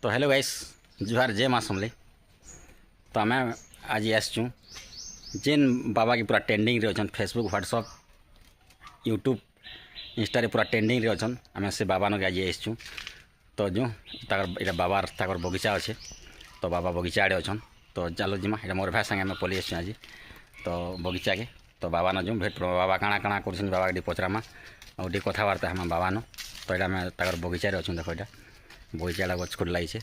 तो hello guys, जुहार जय माँ समले। तो आम आज आसचु जेन बाबा की पूरा ट्रेंडिंग रे अछन फेसबुक व्हाट्सअप यूट्यूब इंस्टा रे पूरा ट्रेंडिंग रे अछन। आम से बाबा नके आज आसचु। तो जो ताकर बाबा ताकर बगीचा अच्छे, तो बाबा बगीचा आड़े अछन। तो चलो जिमा ये मोर भाई संगे आम पलि आसचु आज तो बगीचा के। तो बाबा न जो भेट बाबा काଣା काଣା कर बाबा के पचरामा और कथबार्ता हम बाबा न। तो यहाँ आम ताकर बगीचा रे अछन। देख यहाँ बगीचा गछ खोल लगी।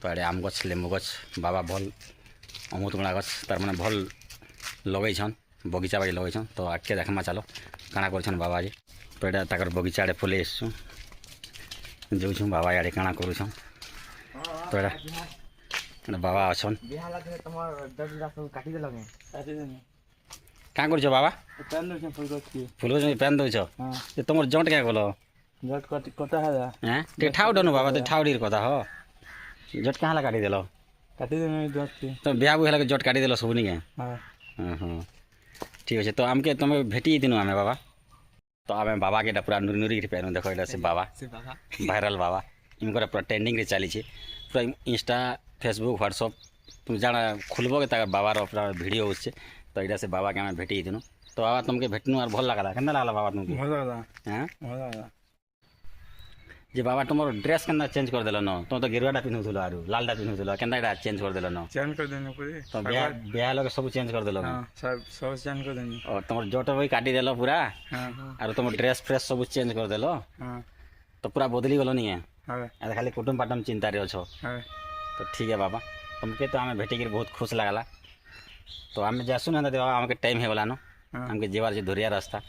तो ये आम गछ लेम्बू गछ बाबा भल अमृतभंडा गछ तार मैंने भल लगेछन बगीचा बाड़ी लगेछन। तो आगे देखमा चलो काଣା कर बाबा जी। तो यहाँ ताकर बगीचा आड़े फुले आसचु जो बाबा आड़े काଣା करुछन। तो यहाँ बाबा अछन क्या कर बाबा फुल गछ पेन दौच तुम जंट क्या कल ठाउ डनु बाबा तो ठाउ डी कथा हो जट क्या काटी देल तो बिहा बुहा जट काटी देल सब नहीं हाँ ठीक अच्छे। तो आमके तुम भेटी दिन आम बाबा। तो आम बाबा के पूरा नुरी नुरी पेन देख यहाँ से बाबा भाइराल बाबा इनका पूरा ट्रेंडिंग चली पूरा इंस्टा फेसबुक व्हाट्सअप तुम जाना खुलबो के बाबार पूरा भिडियो उससे। तो यहाँ से बाबा के आम भेटी दिन। तो बाबा तुमके भेटनु और भल लगला के लगला बाबा तुमके हाँ जे बाबा तुम ड्रेस के चेंज कर देल न तुम तो गेरुआटा पिन्हुल आरु लालटा पिन्हुल के चेंज कर देल न चेंज कर देने पड़े तो बिहा लगे सब चेंज कर देल सब सब चेंज कर देने और तुम जट भी काटी देल पूरा और तुम ड्रेस फ्रेस सब चेंज कर देल तो पूरा बदली गल नहीं है खाली कुटुम पाटम चिंता रे अच्छो। तो ठीक है बाबा तुमके तो आम भेटिक बहुत खुश लगला। तो आम जासु ना बाबा आमके टाइम हो गलान आमके जेबार जे धोरिया रास्ता।